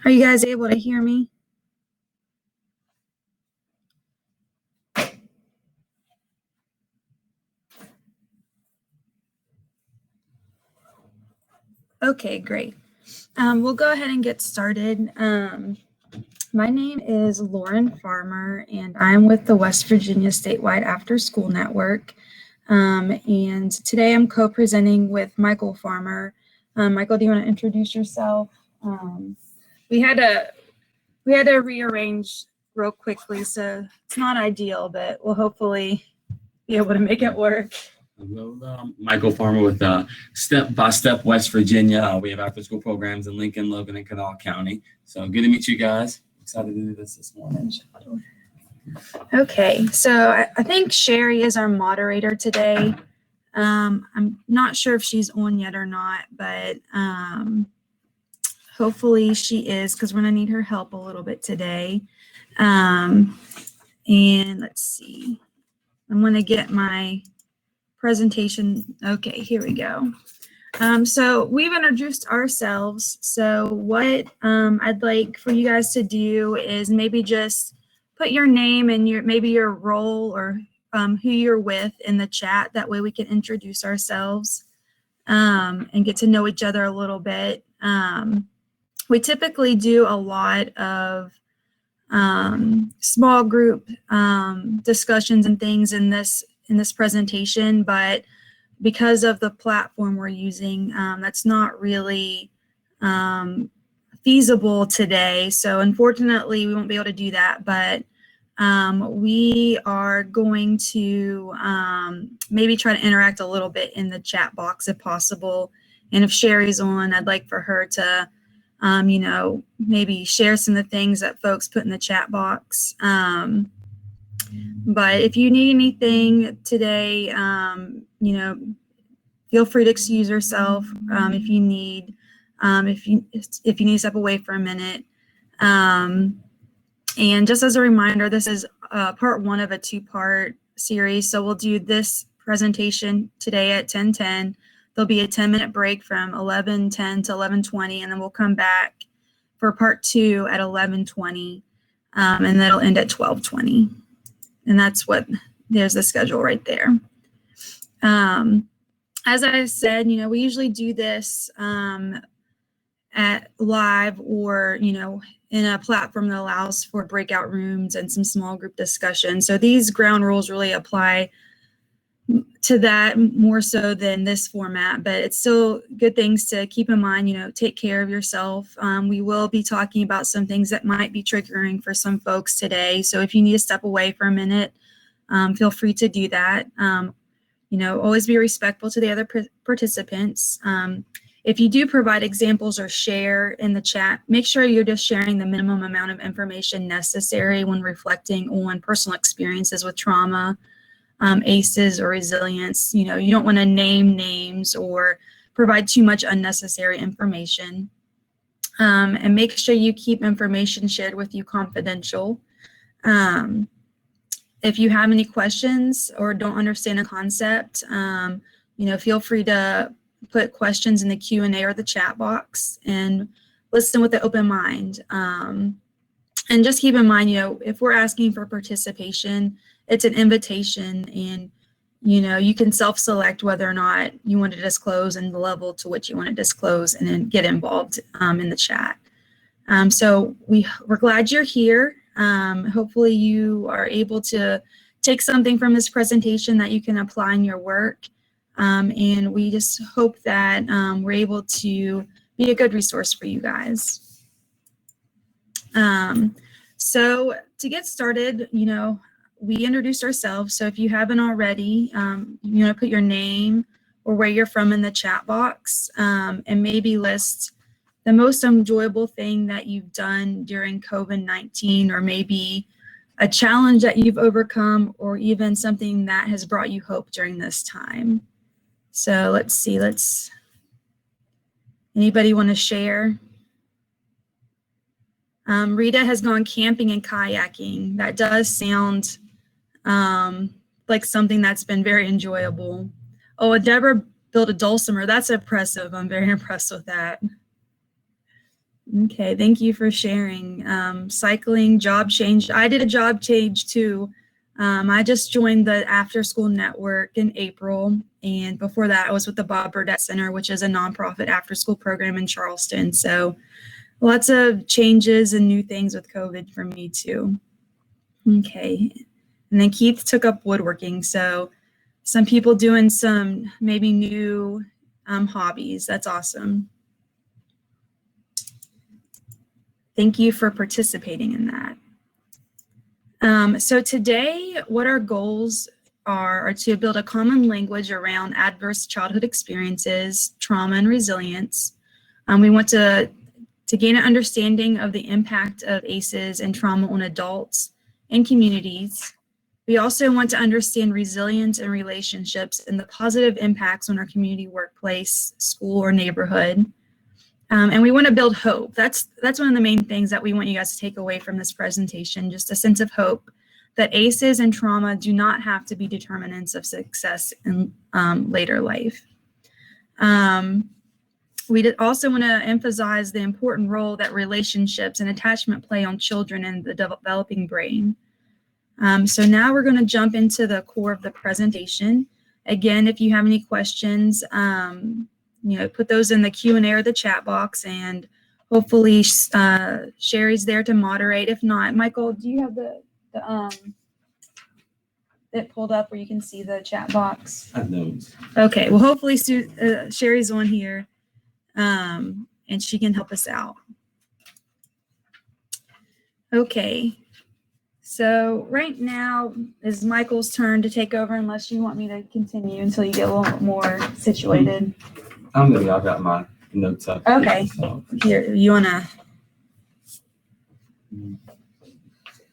Are you guys able to hear me? Okay, great. We'll go ahead and get started. My name is Lauren Farmer, and I'm with the West Virginia Statewide After School Network. And today I'm co-presenting with Michael Farmer. Michael, do you want to introduce yourself? We had to rearrange real quickly, so it's not ideal, but we'll hopefully be able to make it work. Hello, Michael Farmer with Step by Step West Virginia. We have after school programs in Lincoln, Logan, and Kanawha County. So good to meet you guys. Excited to do this morning. Okay, so I think Sherry is our moderator today. I'm not sure if she's on yet or not, but hopefully she is, because we're gonna need her help a little bit today. And let's see, I'm gonna get my presentation. Okay, here we go. So we've introduced ourselves. So what I'd like for you guys to do is maybe just put your name and maybe your role or who you're with in the chat. That way we can introduce ourselves and get to know each other a little bit. We typically do a lot of small group discussions and things in this presentation, but because of the platform we're using, that's not really feasible today. So unfortunately, we won't be able to do that, but we are going to maybe try to interact a little bit in the chat box if possible. And if Sherry's on, I'd like for her to maybe share some of the things that folks put in the chat box. But if you need anything today, feel free to excuse yourself if you need to step away for a minute. And just as a reminder, this is part one of a two-part series. So we'll do this presentation today at 10:10. There'll be a 10-minute break from 11:10 to 11:20, and then we'll come back for part two at 11:20, and that'll end at 12:20. And there's the schedule right there. As I said, we usually do this at live or, in a platform that allows for breakout rooms and some small group discussion. So these ground rules really apply to that more so than this format, but it's still good things to keep in mind. Take care of yourself. We will be talking about some things that might be triggering for some folks today. So if you need to step away for a minute, feel free to do that. Always be respectful to the other participants. If you do provide examples or share in the chat, make sure you're just sharing the minimum amount of information necessary when reflecting on personal experiences with trauma, ACEs, or resilience. You don't want to name names or provide too much unnecessary information. And make sure you keep information shared with you confidential. If you have any questions or don't understand a concept, feel free to put questions in the Q&A or the chat box and listen with an open mind. And just keep in mind, if we're asking for participation, it's an invitation, and you can self-select whether or not you want to disclose and the level to which you want to disclose, and then get involved in the chat. So we're glad you're here. Hopefully you are able to take something from this presentation that you can apply in your work. And we just hope that we're able to be a good resource for you guys. So to get started, we introduced ourselves. So if you haven't already, put your name or where you're from in the chat box, and maybe list the most enjoyable thing that you've done during COVID-19, or maybe a challenge that you've overcome, or even something that has brought you hope during this time. So let's see, anybody want to share? Rita has gone camping and kayaking. That does sound like something that's been very enjoyable. Oh, Deborah built a dulcimer. That's impressive. I'm very impressed with that. Okay, thank you for sharing. Cycling, job change. I did a job change too. I just joined the After School Network in April, and before that, I was with the Bob Burdette Center, which is a nonprofit after-school program in Charleston. So lots of changes and new things with COVID for me too. Okay, and then Keith took up woodworking. So some people doing some maybe new hobbies. That's awesome. Thank you for participating in that. So today, what our goals are to build a common language around adverse childhood experiences, trauma, and resilience. We want to gain an understanding of the impact of ACEs and trauma on adults and communities. We also want to understand resilience and relationships and the positive impacts on our community, workplace, school, or neighborhood. And we want to build hope. That's one of the main things that we want you guys to take away from this presentation, just a sense of hope that ACEs and trauma do not have to be determinants of success in later life. We also want to emphasize the important role that relationships and attachment play on children and the developing brain. So now we're going to jump into the core of the presentation. Again, if you have any questions, put those in the Q&A or the chat box, and hopefully Sherry's there to moderate. If not, Michael, do you have the it pulled up where you can see the chat box? I know. Okay, well, hopefully Sherry's on here, and she can help us out. Okay, so right now is Michael's turn to take over, unless you want me to continue until you get a little bit more situated. I've got my notes up. Okay. Here, you wanna?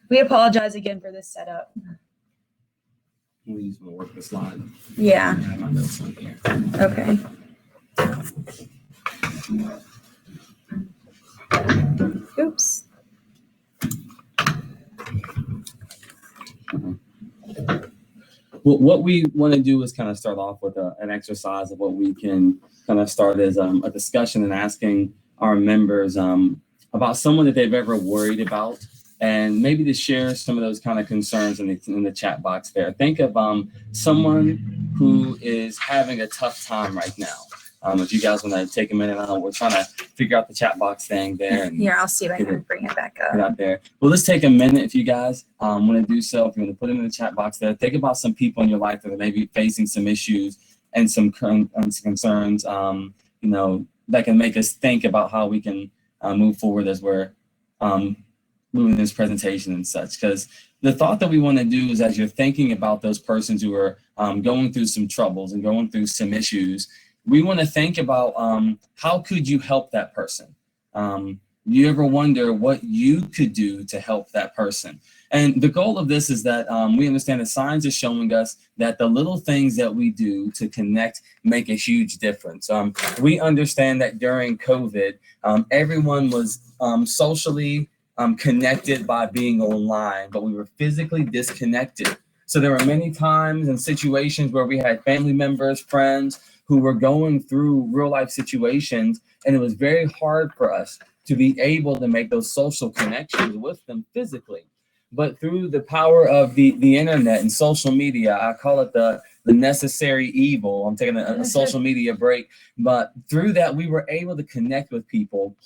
We apologize again for this setup. We just want to work the slide. Yeah. I have my notes on here. Okay. Oops. Well, what we want to do is kind of start off with an exercise of what we can kind of start as a discussion and asking our members about someone that they've ever worried about, and maybe to share some of those kind of concerns in the chat box there. Think of someone who is having a tough time right now. If you guys want to take a minute, we're trying to figure out the chat box thing there. And I'll see if I can bring it back up. Get out there. Well, let's take a minute if you guys want to do so. If you want to put it in the chat box there, think about some people in your life that are maybe facing some issues and some concerns, that can make us think about how we can move forward as we're moving this presentation and such. Because the thought that we want to do is, as you're thinking about those persons who are going through some troubles and going through some issues, we want to think about how could you help that person? You ever wonder what you could do to help that person? And the goal of this is that we understand that science is showing us that the little things that we do to connect make a huge difference. We understand that during COVID, everyone was socially connected by being online, but we were physically disconnected. So there were many times and situations where we had family members, friends, who were going through real life situations, and it was very hard for us to be able to make those social connections with them physically. But through the power of the internet and social media, I call it the necessary evil. I'm taking a social media break, but through that we were able to connect with people,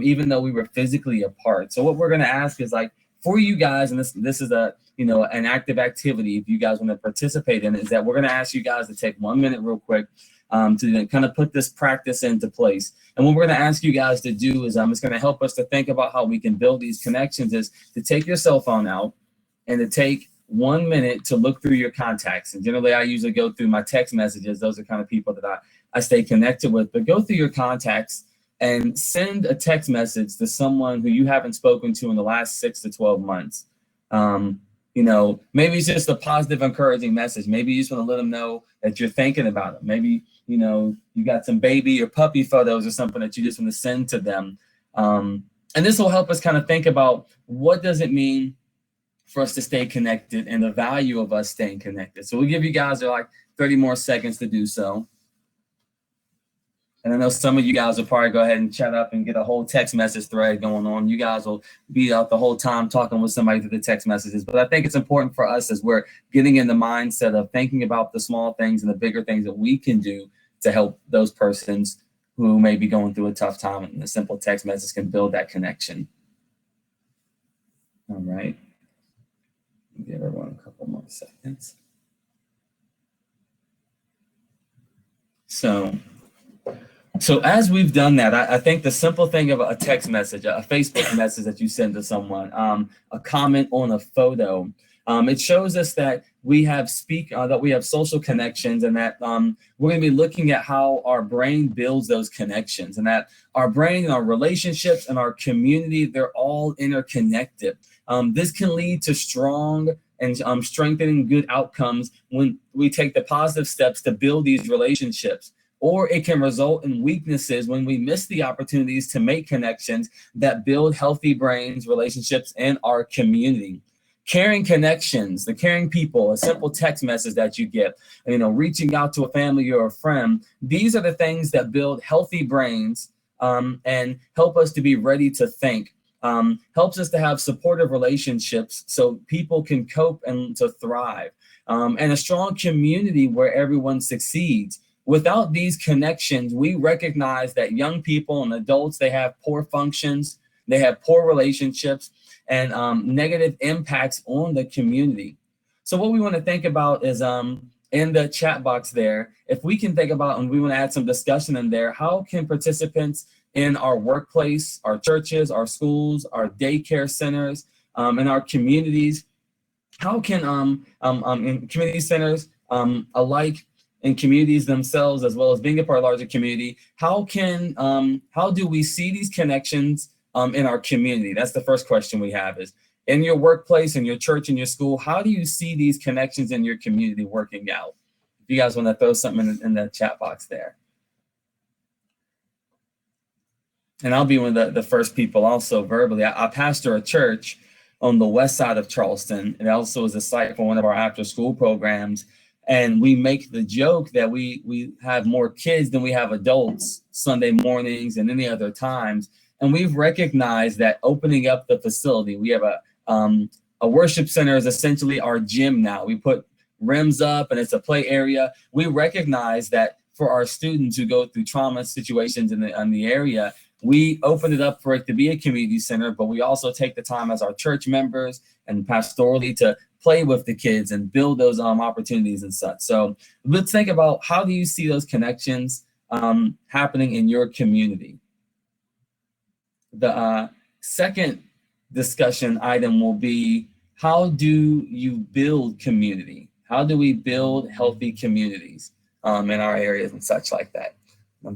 even though we were physically apart. So what we're going to ask is, like, for you guys, and this is an active activity, if you guys want to participate in it, is that we're going to ask you guys to take 1 minute real quick to kind of put this practice into place. And what we're going to ask you guys to do is, it's going to help us to think about how we can build these connections, is to take your cell phone out and to take 1 minute to look through your contacts. And generally, I usually go through my text messages. Those are kind of people that I stay connected with. But go through your contacts and send a text message to someone who you haven't spoken to in the last 6 to 12 months. Maybe it's just a positive, encouraging message. Maybe you just want to let them know that you're thinking about them. Maybe, you got some baby or puppy photos or something that you just want to send to them. And this will help us kind of think about, what does it mean for us to stay connected and the value of us staying connected. So we'll give you guys like 30 more seconds to do so. And I know some of you guys will probably go ahead and chat up and get a whole text message thread going on. You guys will be out the whole time talking with somebody through the text messages. But I think it's important for us as we're getting in the mindset of thinking about the small things and the bigger things that we can do to help those persons who may be going through a tough time, and a simple text message can build that connection. All right. Give everyone a couple more seconds. So as we've done that, I think the simple thing of a text message, a Facebook message that you send to someone, a comment on a photo, it shows us that we have social connections, and that we're going to be looking at how our brain builds those connections, and that our brain and our relationships and our community, they're all interconnected. This can lead to strong and strengthening good outcomes when we take the positive steps to build these relationships. Or it can result in weaknesses when we miss the opportunities to make connections that build healthy brains, relationships, and our community. Caring connections, the caring people, a simple text message that you get, reaching out to a family or a friend, these are the things that build healthy brains and help us to be ready to think. Helps us to have supportive relationships so people can cope and to thrive, and a strong community where everyone succeeds. Without these connections, we recognize that young people and adults, they have poor functions, they have poor relationships, and negative impacts on the community. So what we want to think about is in the chat box there, if we can think about, and we want to add some discussion in there, how can participants in our workplace, our churches, our schools, our daycare centers, in our communities, how can in community centers alike, in communities themselves, as well as being a part of a larger community, how do we see these connections in our community? That's the first question we have, is in your workplace, in your church, in your school, how do you see these connections in your community working out? If you guys want to throw something in the chat box there. And I'll be one of the first people also verbally. I pastor a church on the west side of Charleston. It also is a site for one of our after school programs. And we make the joke that we have more kids than we have adults Sunday mornings and any other times. And we've recognized that opening up the facility, we have a worship center is essentially our gym now. We put rims up and it's a play area. We recognize that for our students who go through trauma situations in the area, we open it up for it to be a community center, but we also take the time as our church members and pastorally to play with the kids and build those opportunities and such. So let's think about, how do you see those connections happening in your community? The second discussion item will be, how do you build community? How do we build healthy communities in our areas and such like that? We're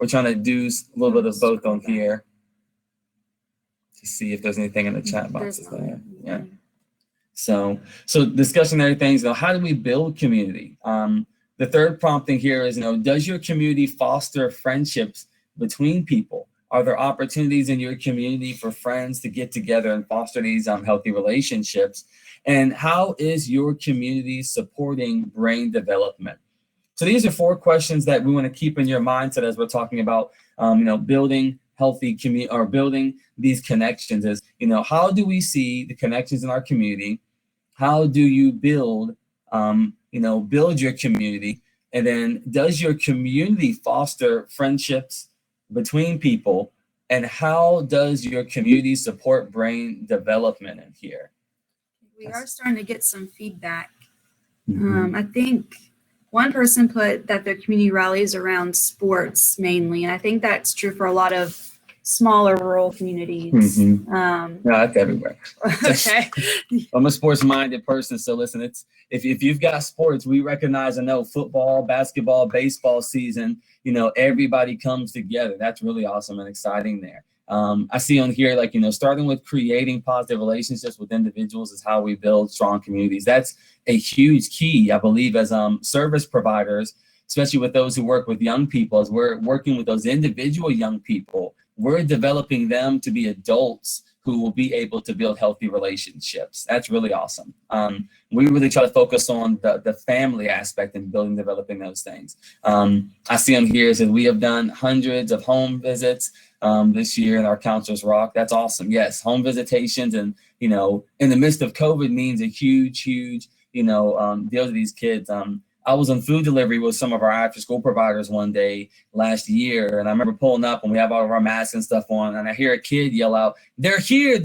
trying to do a little bit of both on here to see if there's anything in the chat boxes there. Yeah. So discussionary things, how do we build community? The third prompting here is, does your community foster friendships between people? Are there opportunities in your community for friends to get together and foster these healthy relationships? And how is your community supporting brain development? So these are 4 questions that we want to keep in your mindset as we're talking about, building healthy community, or building these connections. Is, how do we see the connections in our community? How do you build your community? And then, does your community foster friendships between people? And how does your community support brain development in here? We are starting to get some feedback. Mm-hmm. I think one person put that their community rallies around sports mainly, and I think that's true for a lot of smaller rural communities. Mm-hmm. No, that's everywhere. Okay. I'm a sports-minded person, so listen, it's if you've got sports, we recognize, I know, football, basketball, baseball season, everybody comes together. That's really awesome and exciting there. I see on here, starting with creating positive relationships with individuals is how we build strong communities. That's a huge key, I believe, as service providers, especially with those who work with young people. As we're working with those individual young people, we're developing them to be adults who will be able to build healthy relationships. That's really awesome. We really try to focus on the family aspect and building, developing those things. I see them here, says we have done hundreds of home visits this year, and our counselors rock. That's awesome. Yes, home visitations, and in the midst of COVID means a huge deal to these kids. I was on food delivery with some of our after school providers one day last year, and I remember pulling up and we have all of our masks and stuff on, and I hear a kid yell out, they're here,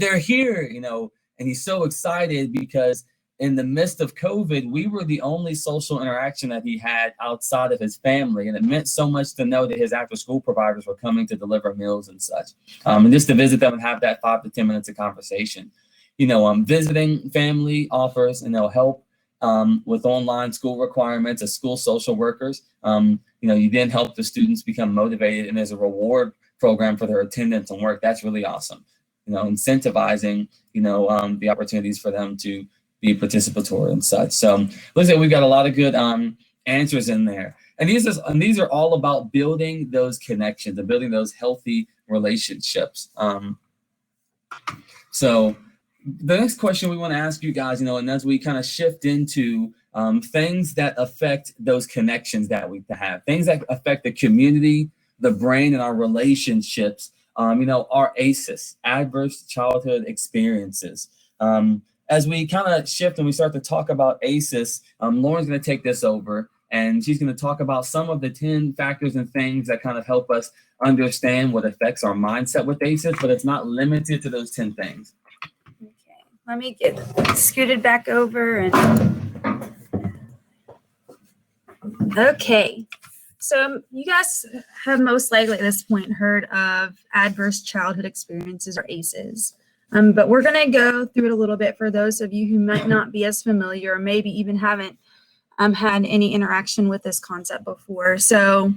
and he's so excited because in the midst of COVID, we were the only social interaction that he had outside of his family, and it meant so much to know that his after school providers were coming to deliver meals and such, and just to visit them and have that 5 to 10 minutes of conversation. Visiting family offers help with online school requirements as school social workers. You then help the students become motivated, and there's a reward program for their attendance and work. That's really awesome. Incentivizing, the opportunities for them to be participatory and such. So looks like we've got a lot of good answers in there. And these are all about building those connections and building those healthy relationships. So the next question we want to ask you guys, and as we kind of shift into things that affect those connections that we have, things that affect the community, the brain, and our relationships, our ACEs, adverse childhood experiences. As we kind of shift and we start to talk about ACEs, Lauren's going to take this over, and she's going to talk about some of the 10 factors and things that kind of help us understand what affects our mindset with ACEs, but it's not limited to those 10 things. Let me get scooted back over okay. So you guys have most likely at this point heard of adverse childhood experiences, or ACEs. But we're going to go through it a little bit for those of you who might not be as familiar, or maybe even haven't had any interaction with this concept before. So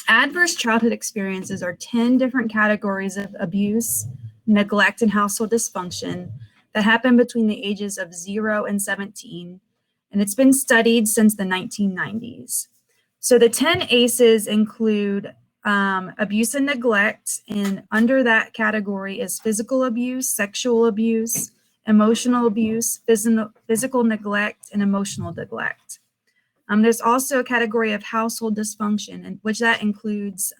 adverse childhood experiences are 10 different categories of abuse, neglect, and household dysfunction that happen between the ages of 0 and 17, and it's been studied since the 1990s. So the 10 ACEs include abuse and neglect, and under that category is physical abuse, sexual abuse, emotional abuse, physical neglect, and emotional neglect. There's also a category of household dysfunction, in which that includes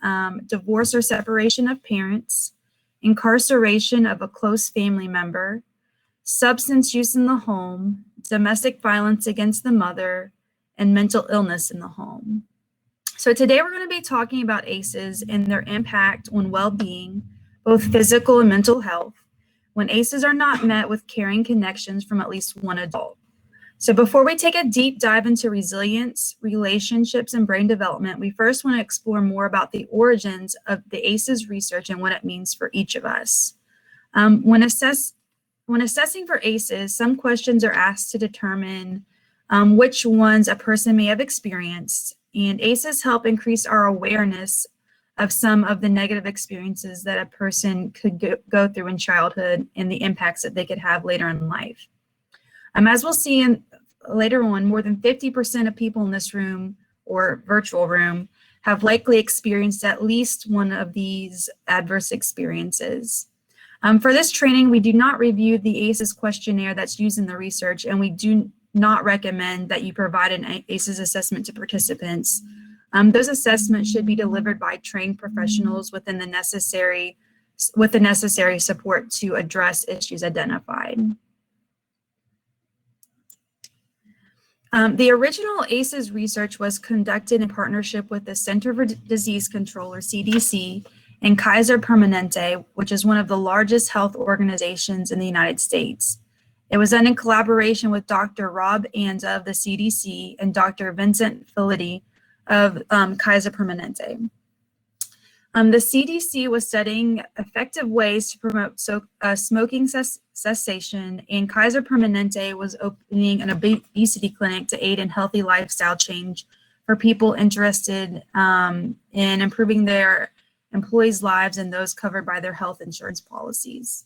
divorce or separation of parents, incarceration of a close family member, substance use in the home, domestic violence against the mother, and mental illness in the home. So today we're going to be talking about ACEs and their impact on well-being, both physical and mental health, when ACEs are not met with caring connections from at least one adult. So before we take a deep dive into resilience, relationships, and brain development, we first want to explore more about the origins of the ACEs research and what it means for each of us. When assessing for ACEs, some questions are asked to determine which ones a person may have experienced, and ACEs help increase our awareness of some of the negative experiences that a person could go through in childhood and the impacts that they could have later in life. As we'll see later on, more than 50% of people in this room or virtual room have likely experienced at least one of these adverse experiences. For this training, we do not review the ACEs questionnaire that's used in the research, and we do not recommend that you provide an ACEs assessment to participants. Those assessments should be delivered by trained professionals with the necessary support to address issues identified. The original ACEs research was conducted in partnership with the Center for Disease Control, or CDC, and Kaiser Permanente, which is one of the largest health organizations in the United States. It was done in collaboration with Dr. Rob Anda of the CDC and Dr. Vincent Felitti of Kaiser Permanente. The CDC was studying effective ways to promote smoking cessation, and Kaiser Permanente was opening an obesity clinic to aid in healthy lifestyle change for people interested in improving their employees' lives and those covered by their health insurance policies.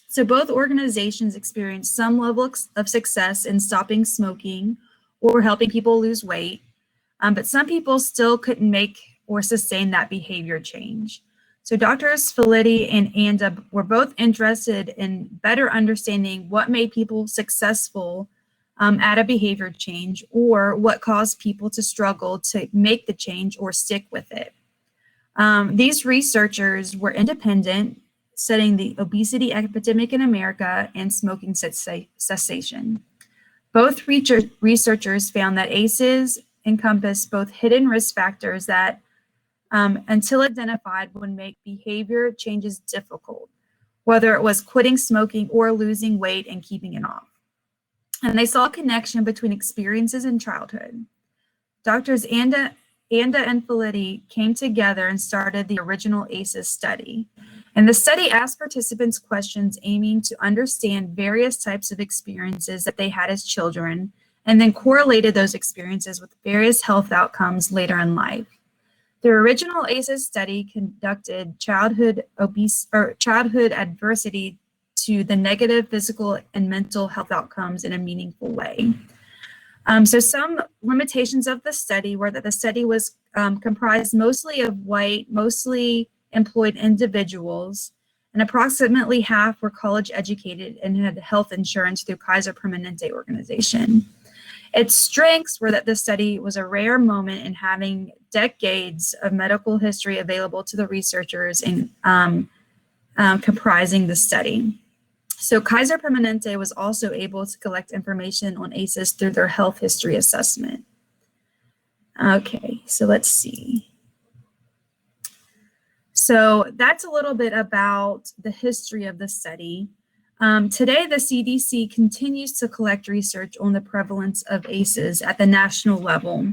So both organizations experienced some level of success in stopping smoking or helping people lose weight, but some people still couldn't make or sustain that behavior change. So Doctors Felitti and Anda were both interested in better understanding what made people successful at a behavior change, or what caused people to struggle to make the change or stick with it. These researchers were independent, studying the obesity epidemic in America and smoking cessation. Both researchers found that ACEs encompass both hidden risk factors that, until identified, would make behavior changes difficult, whether it was quitting smoking or losing weight and keeping it off. And they saw a connection between experiences in childhood. Doctors Anda and Felitti came together and started the original ACEs study. And the study asked participants questions aiming to understand various types of experiences that they had as children, and then correlated those experiences with various health outcomes later in life. The original ACEs study conducted childhood adversity to the negative physical and mental health outcomes in a meaningful way. So some limitations of the study were that the study was comprised mostly of white, mostly employed individuals, and approximately half were college educated and had health insurance through Kaiser Permanente organization. Its strengths were that the study was a rare moment in having decades of medical history available to the researchers in comprising the study. So Kaiser Permanente was also able to collect information on ACEs through their health history assessment. Okay, so let's see. So that's a little bit about the history of the study. Today, the CDC continues to collect research on the prevalence of ACEs at the national level.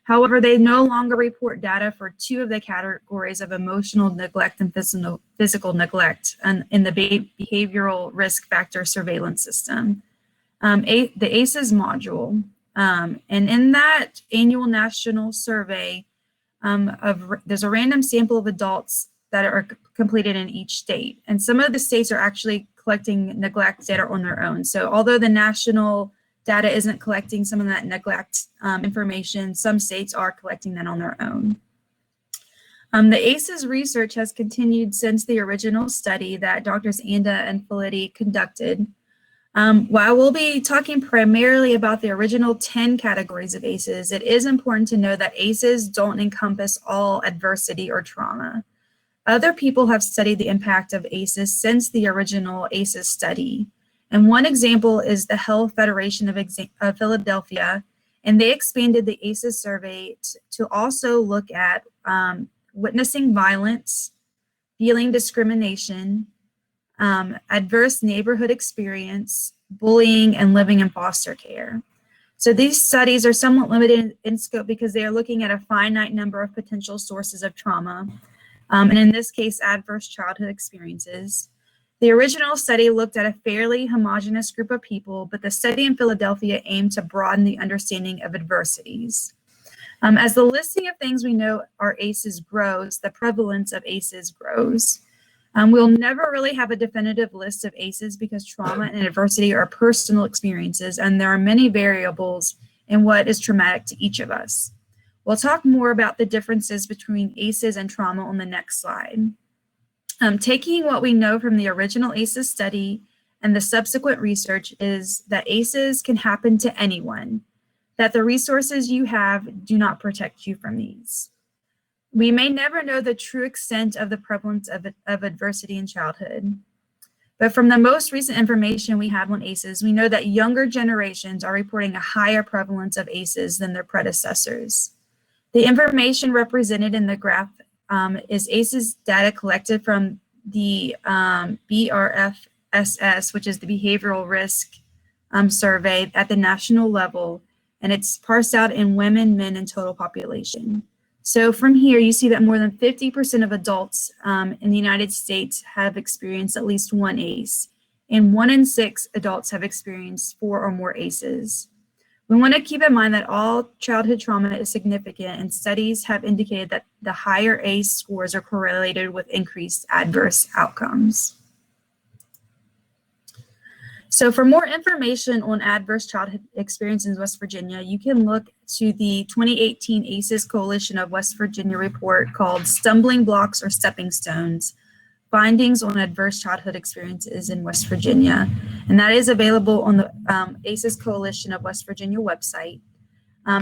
However, they no longer report data for two of the categories of emotional neglect and physical neglect in the behavioral risk factor surveillance system, the ACEs module. And in that annual national survey, there's a random sample of adults that are completed in each state. And some of the states are actually collecting neglect data on their own. So although the national data isn't collecting some of that neglect information, some states are collecting that on their own. The ACEs research has continued since the original study that Doctors Anda and Felitti conducted. While we'll be talking primarily about the original 10 categories of ACEs, it is important to know that ACEs don't encompass all adversity or trauma. Other people have studied the impact of ACEs since the original ACEs study. And one example is the Health Federation of Philadelphia, and they expanded the ACEs survey to also look at witnessing violence, feeling discrimination, adverse neighborhood experience, bullying, and living in foster care. So these studies are somewhat limited in scope because they are looking at a finite number of potential sources of trauma, and in this case, adverse childhood experiences. The original study looked at a fairly homogeneous group of people, but the study in Philadelphia aimed to broaden the understanding of adversities. As the listing of things we know are ACEs grows, the prevalence of ACEs grows. We'll never really have a definitive list of ACEs because trauma and adversity are personal experiences, and there are many variables in what is traumatic to each of us. We'll talk more about the differences between ACEs and trauma on the next slide. Taking what we know from the original ACEs study and the subsequent research is that ACEs can happen to anyone, that the resources you have do not protect you from these. We may never know the true extent of the prevalence of adversity in childhood, but from the most recent information we have on ACEs, we know that younger generations are reporting a higher prevalence of ACEs than their predecessors. The information represented in the graph is ACEs data collected from the BRFSS, which is the Behavioral Risk Survey at the national level, and it's parsed out in women, men, and total population. So from here, you see that more than 50% of adults in the United States have experienced at least one ACE, and 1 in 6 adults have experienced 4 or more ACEs. We want to keep in mind that all childhood trauma is significant, and studies have indicated that the higher ACE scores are correlated with increased adverse outcomes. So for more information on adverse childhood experience in West Virginia, you can look to the 2018 ACEs Coalition of West Virginia report called Stumbling Blocks or Stepping Stones, Findings on Adverse Childhood Experiences in West Virginia. And that is available on the ACEs Coalition of West Virginia website.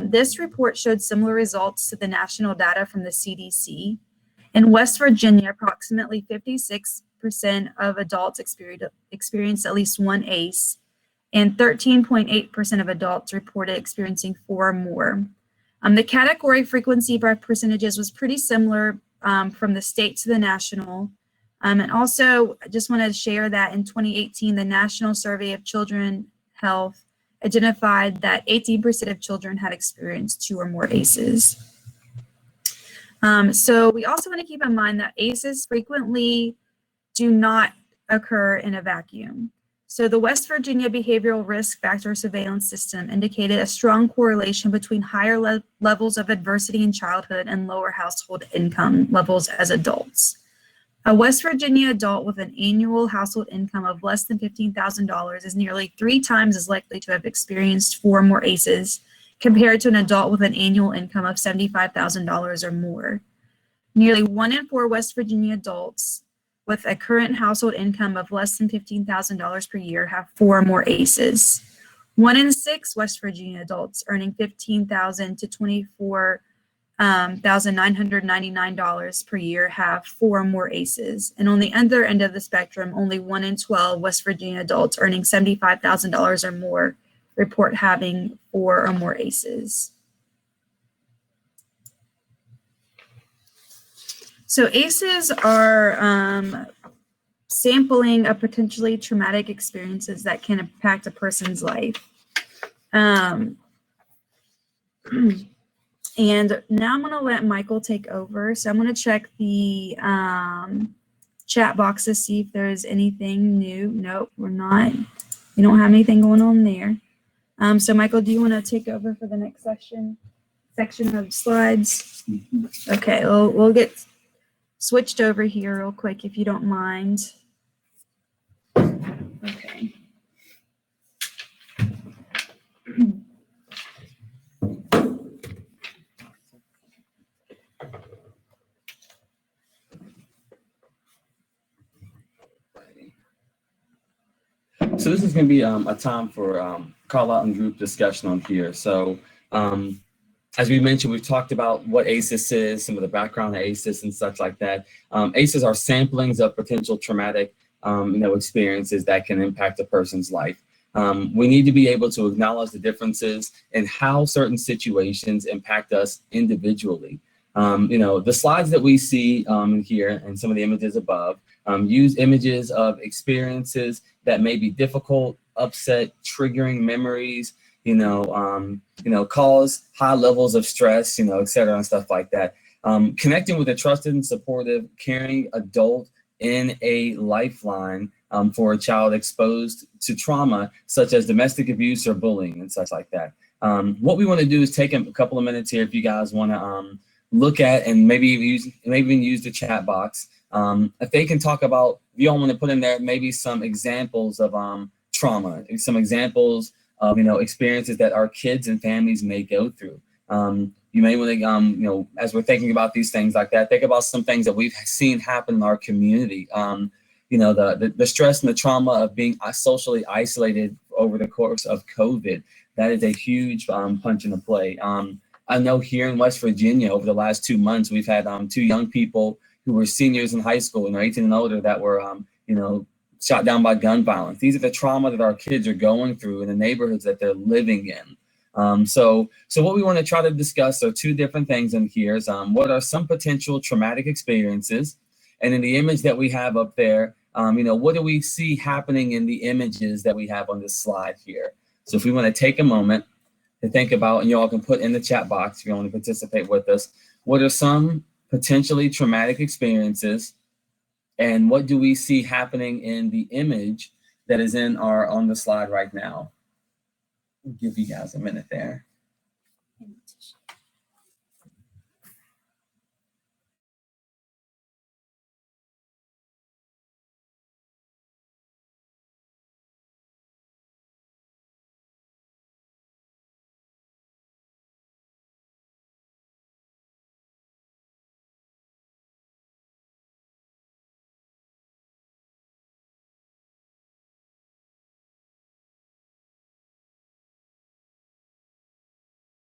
This report showed similar results to the national data from the CDC. In West Virginia, approximately 56% of adults experienced at least one ACE, and 13.8% of adults reported experiencing 4 or more. The category frequency by percentages was pretty similar from the state to the national. And also, I just want to share that in 2018, the National Survey of Children Health identified that 18% of children had experienced 2 or more ACEs. So we also want to keep in mind that ACEs frequently do not occur in a vacuum. So the West Virginia Behavioral Risk Factor Surveillance System indicated a strong correlation between higher levels of adversity in childhood and lower household income levels as adults. A West Virginia adult with an annual household income of less than $15,000 is nearly 3 times as likely to have experienced 4 or more ACEs compared to an adult with an annual income of $75,000 or more. Nearly 1 in 4 West Virginia adults with a current household income of less than $15,000 per year have 4 or more ACEs. 1 in 6 West Virginia adults earning $15,000 to $24,999 per year have 4 or more ACEs. And on the other end of the spectrum, only 1 in 12 West Virginia adults earning $75,000 or more report having 4 or more ACEs. So ACEs are sampling of potentially traumatic experiences that can impact a person's life. And now I'm going to let Michael take over. So I'm going to check the chat box to see if there's anything new. Nope, we're not. We don't have anything going on there. So Michael, do you want to take over for the next section of slides? Okay, we'll get switched over here real quick if you don't mind. Okay. So this is going to be a time for call out and group discussion on here. So as we mentioned, we've talked about what ACEs is, some of the background of ACEs and such like that. ACEs are samplings of potential traumatic experiences that can impact a person's life. We need to be able to acknowledge the differences in how certain situations impact us individually. The slides that we see here and some of the images above use images of experiences that may be difficult, upset, triggering memories, cause high levels of stress, et cetera, and stuff like that. Connecting with a trusted and supportive, caring adult in a lifeline for a child exposed to trauma, such as domestic abuse or bullying and such like that. What we want to do is take a couple of minutes here if you guys want to look at and maybe even use the chat box. If they can talk about, if you all want to put in there maybe some examples of trauma, some examples of experiences that our kids and families may go through. You may want to, as we're thinking about these things like that, think about some things that we've seen happen in our community. The stress and the trauma of being socially isolated over the course of COVID. That is a huge punch in the play. I know here in West Virginia, over the last 2 months, we've had 2 young people who were seniors in high school, 18 and older, that were, shot down by gun violence. These are the trauma that our kids are going through in the neighborhoods that they're living in. So what we want to try to discuss are 2 different things in here. Is what are some potential traumatic experiences, and in the image that we have up there, what do we see happening in the images that we have on this slide here? So if we want to take a moment to think about, and you all can put in the chat box if you want to participate with us, what are some potentially traumatic experiences, and what do we see happening in the image that is on the slide right now? I'll give you guys a minute there.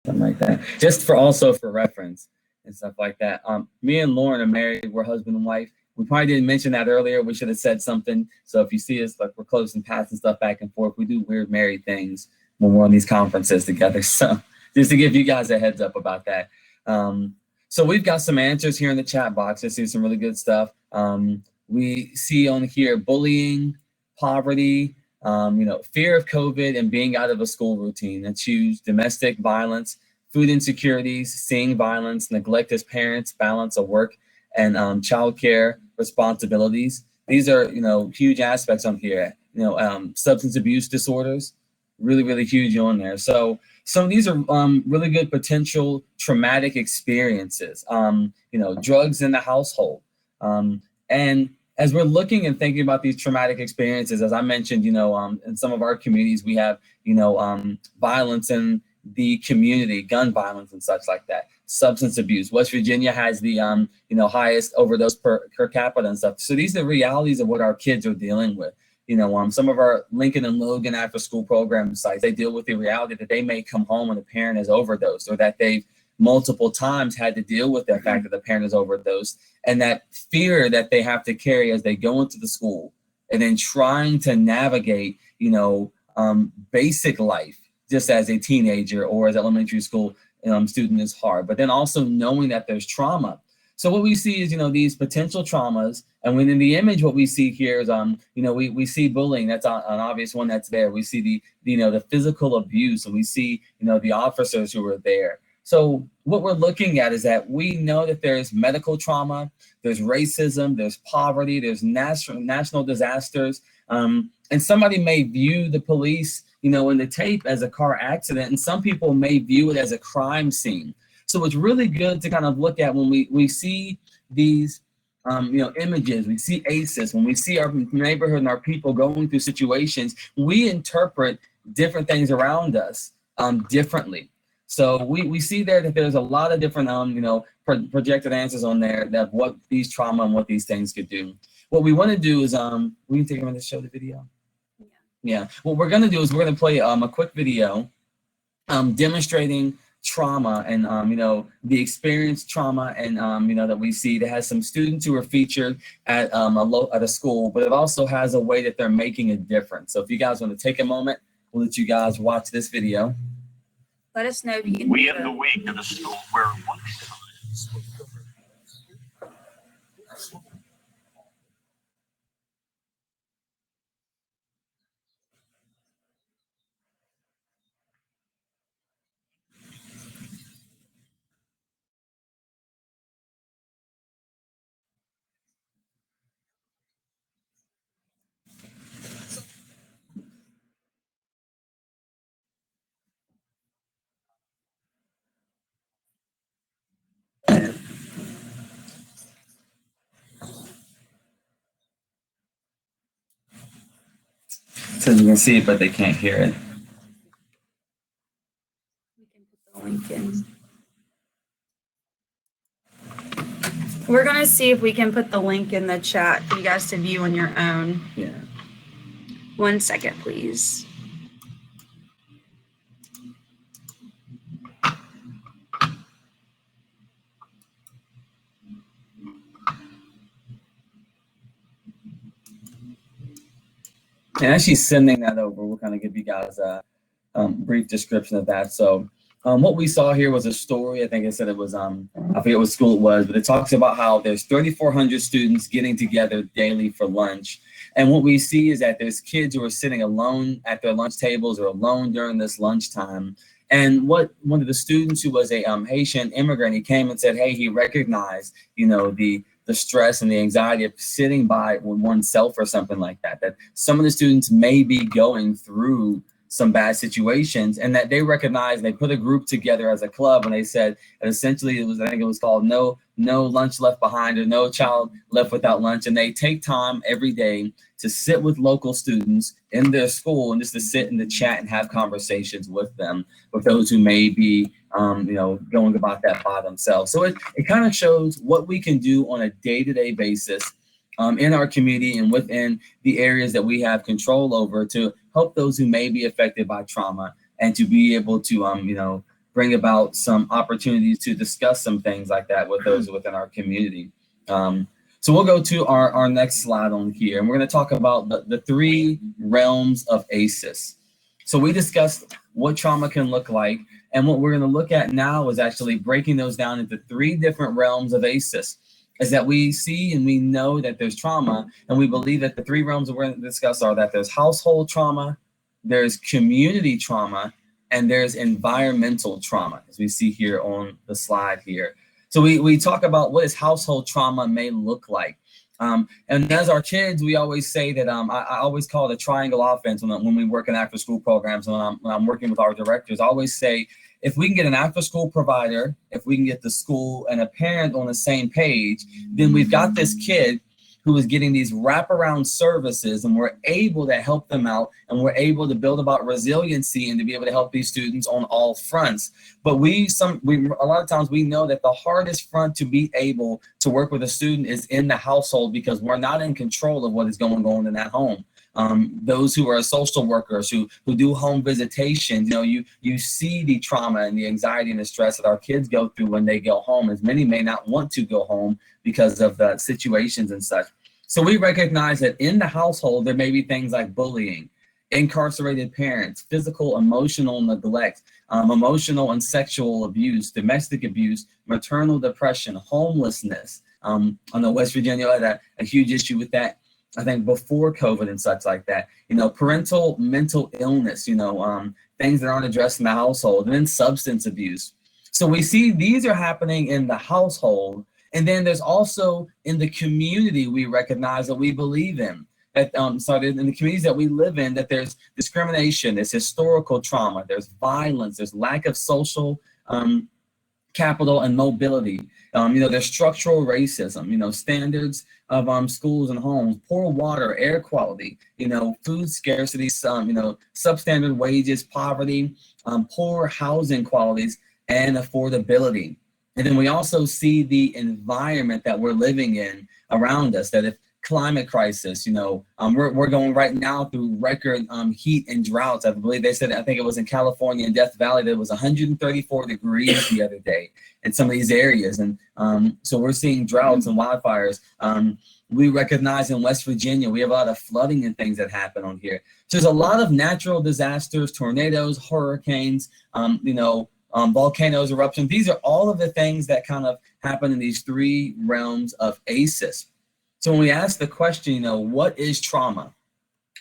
something like that. Just for also for reference and stuff like that. Me and Lauren are married. We're husband and wife. We probably didn't mention that earlier. We should have said something. So if you see us, like we're close and passing stuff back and forth, we do weird married things when we're on these conferences together. So just to give you guys a heads up about that. So we've got some answers here in the chat box. I see some really good stuff. We see on here bullying, poverty, fear of COVID and being out of a school routine. That's huge. Domestic violence, food insecurities, seeing violence, neglect as parents, balance of work and childcare responsibilities. These are, huge aspects on here. Substance abuse disorders, really, really huge on there. So some of these are really good potential traumatic experiences. Drugs in the household. And as we're looking and thinking about these traumatic experiences, as I mentioned, in some of our communities, we have, violence in the community, gun violence and such like that. Substance abuse. West Virginia has the, highest overdose per capita and stuff. So these are the realities of what our kids are dealing with. Some of our Lincoln and Logan after school program sites, they deal with the reality that they may come home when a parent has overdosed, or that they've multiple times had to deal with the fact that the parent has overdosed, and that fear that they have to carry as they go into the school, and then trying to navigate, basic life just as a teenager or as elementary school student is hard. But then also knowing that there's trauma. So what we see is, these potential traumas, and within the image, what we see here is, we see bullying. That's an obvious one that's there. We see the physical abuse, and we see, the officers who are there. So what we're looking at is that we know that there's medical trauma, there's racism, there's poverty, there's national disasters, and somebody may view the police, in the tape as a car accident, and some people may view it as a crime scene. So it's really good to kind of look at when we see these, images, we see ACEs, when we see our neighborhood and our people going through situations, we interpret different things around us differently. So we see there that there's a lot of different, projected answers on there that what these trauma and what these things could do. What we want to do is, we can take a minute to show the video. Yeah. What we're going to do is we're going to play a quick video demonstrating trauma and, the experienced trauma and, that we see that has some students who are featured at a school, but it also has a way that they're making a difference. So if you guys want to take a moment, we'll let you guys watch this video. Let us know if you can. We end the week at a school where one So you can see it, but they can't hear it. We can put the link in. We're going to see if we can put the link in the chat for you guys to view on your own. Yeah. 1 second, please. And as she's sending that over, we'll kind of give you guys a brief description of that. So what we saw here was a story. I think it said it was, I forget what school it was, but it talks about how there's 3,400 students getting together daily for lunch. And what we see is that there's kids who are sitting alone at their lunch tables or alone during this lunchtime. And one of the students who was a Haitian immigrant, he came and said, hey, he recognized, the stress and the anxiety of sitting by oneself or something like that, that some of the students may be going through some bad situations, and that they recognize, they put a group together as a club, and they said, and essentially I think it was called No Lunch Left Behind, or No Child Left Without Lunch. And they take time every day to sit with local students in their school and just to sit in the chat and have conversations with them, with those who may be going about that by themselves. So it kind of shows what we can do on a day-to-day basis in our community and within the areas that we have control over to help those who may be affected by trauma, and to be able to bring about some opportunities to discuss some things like that with those within our community. So we'll go to our next slide on here, and we're going to talk about the three realms of ACEs. So we discussed what trauma can look like, and what we're going to look at now is actually breaking those down into three different realms of ACEs. Is that we see and we know that there's trauma, and we believe that the three realms that we're going to discuss are that there's household trauma, there's community trauma, and there's environmental trauma, as we see here on the slide here. So we talk about what is household trauma may look like. And as our kids, we always say that I always call it a triangle offense when we work in after school programs. When I'm working with our directors, I always say, if we can get an after school provider, if we can get the school and a parent on the same page, then we've got this kid who is getting these wraparound services, and we're able to help them out, and we're able to build about resiliency and to be able to help these students on all fronts. But a lot of times we know that the hardest front to be able to work with a student is in the household, because we're not in control of what is going on in that home. Those who are social workers who do home visitations, you see the trauma and the anxiety and the stress that our kids go through when they go home, as many may not want to go home because of the situations and such. So we recognize that in the household, there may be things like bullying, incarcerated parents, physical, emotional neglect, emotional and sexual abuse, domestic abuse, maternal depression, homelessness. I know West Virginia had a huge issue with that, I think, before COVID and such like that. Parental mental illness, things that aren't addressed in the household, and then substance abuse. So we see these are happening in the household. And then there's also in the community we recognize that we believe in. That in the communities that we live in, that there's discrimination, there's historical trauma, there's violence, there's lack of social capital and mobility. There's structural racism, standards of schools and homes, poor water, air quality, food scarcity, substandard wages, poverty, poor housing qualities, and affordability. And then we also see the environment that we're living in around us, that if climate crisis, we're going right now through record heat and droughts. I believe they said, I think it was in California and Death Valley, that it was 134 degrees the other day in some of these areas. And so we're seeing droughts and wildfires. We recognize in West Virginia, we have a lot of flooding and things that happen on here. So there's a lot of natural disasters, tornadoes, hurricanes, volcanoes, eruptions. These are all of the things that kind of happen in these three realms of ACEs. So when we ask the question, what is trauma?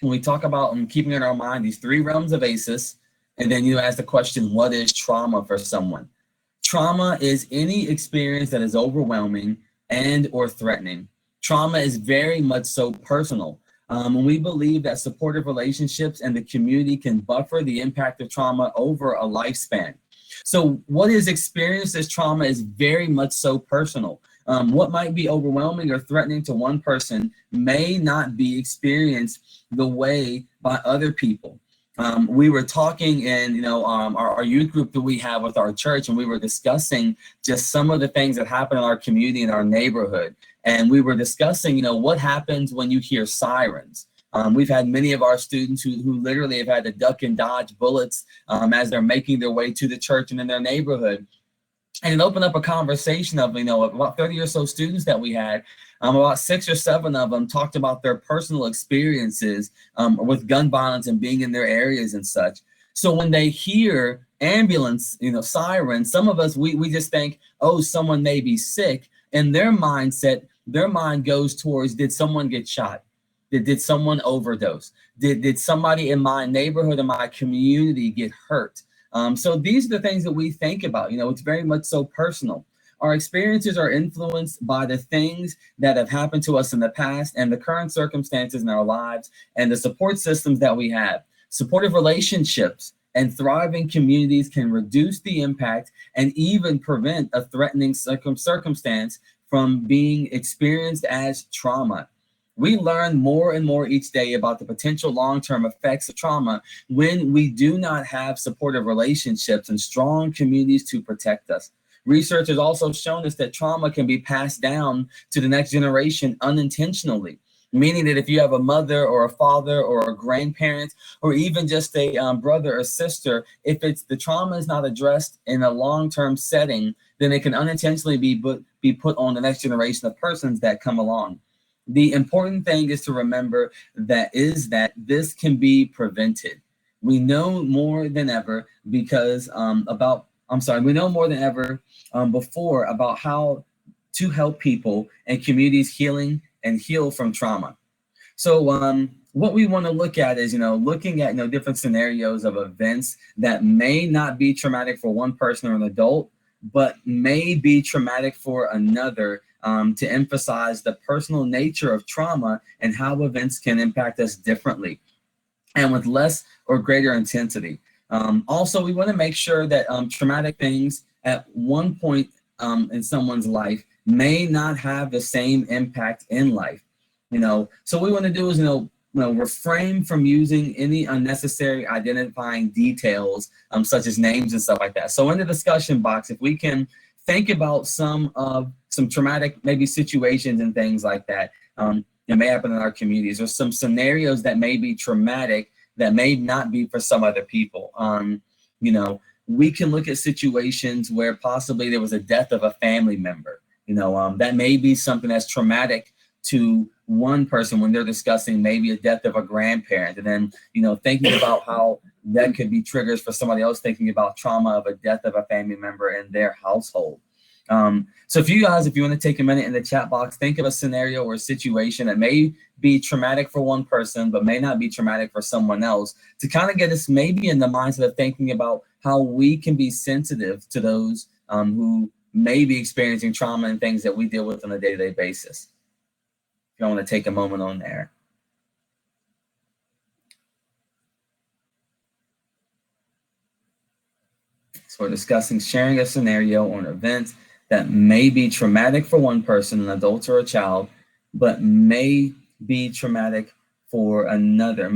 When we talk about keeping in our mind these three realms of ACEs, and then you ask the question, what is trauma for someone? Trauma is any experience that is overwhelming and or threatening. Trauma is very much so personal. And we believe that supportive relationships and the community can buffer the impact of trauma over a lifespan. So what is experienced as trauma is very much so personal. What might be overwhelming or threatening to one person may not be experienced the way by other people. We were talking in, our youth group that we have with our church, and we were discussing just some of the things that happen in our community, in our neighborhood. And we were discussing, what happens when you hear sirens. We've had many of our students who literally have had to duck and dodge bullets as they're making their way to the church and in their neighborhood. And it opened up a conversation of, about 30 or so students that we had. About 6 or 7 of them talked about their personal experiences with gun violence and being in their areas and such. So when they hear ambulance, sirens, some of us, we just think, oh, someone may be sick. In their mindset, their mind goes towards, did someone get shot? Did someone overdose? Did somebody in my neighborhood, in my community get hurt? So these are the things that we think about. It's very much so personal. Our experiences are influenced by the things that have happened to us in the past and the current circumstances in our lives and the support systems that we have. Supportive relationships and thriving communities can reduce the impact and even prevent a threatening circumstance from being experienced as trauma. We learn more and more each day about the potential long-term effects of trauma when we do not have supportive relationships and strong communities to protect us. Research has also shown us that trauma can be passed down to the next generation unintentionally. Meaning that if you have a mother or a father or a grandparent or even just a brother or sister, if the trauma is not addressed in a long-term setting, then it can unintentionally be put on the next generation of persons that come along. The important thing is to remember that this can be prevented. We know more than ever before about how to help people and communities heal from trauma. So what we want to look at is, looking at, different scenarios of events that may not be traumatic for one person or an adult, but may be traumatic for another, to emphasize the personal nature of trauma and how events can impact us differently and with less or greater intensity. Also, we want to make sure that traumatic things at one point in someone's life may not have the same impact in life. So what we want to do is, refrain from using any unnecessary identifying details, such as names and stuff like that. So in the discussion box, if we can think about some traumatic maybe situations and things like that that may happen in our communities, or some scenarios that may be traumatic that may not be for some other people. We can look at situations where possibly there was a death of a family member. That may be something that's traumatic to one person when they're discussing maybe a death of a grandparent, and then thinking about how that could be triggers for somebody else thinking about trauma of a death of a family member in their household. So if you want to take a minute in the chat box, think of a scenario or a situation that may be traumatic for one person but may not be traumatic for someone else, to kind of get us maybe in the mindset of thinking about how we can be sensitive to those who may be experiencing trauma and things that we deal with on a day-to-day basis. If you want to take a moment on there. So we're discussing sharing a scenario or an event that may be traumatic for one person, an adult or a child, but may be traumatic for another.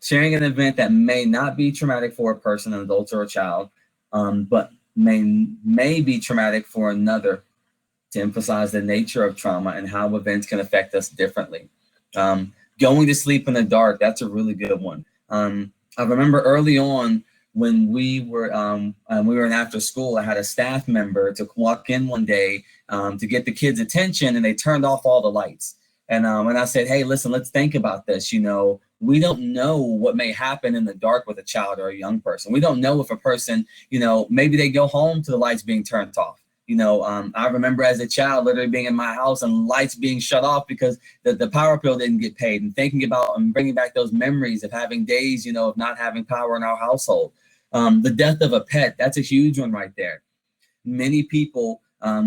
Sharing an event that may not be traumatic for a person, an adult or a child, but may be traumatic for another, to emphasize the nature of trauma and how events can affect us differently. Going to sleep in the dark, that's a really good one. I remember early on when we were in after school, I had a staff member to walk in one day to get the kids' attention, and they turned off all the lights. And I said, hey, listen, let's think about this. We don't know what may happen in the dark with a child or a young person. We don't know if a person, maybe they go home to the lights being turned off. I remember as a child literally being in my house and lights being shut off because the power bill didn't get paid, and thinking about and bringing back those memories of having days, of not having power in our household. The death of a pet, that's a huge one right there. Many people,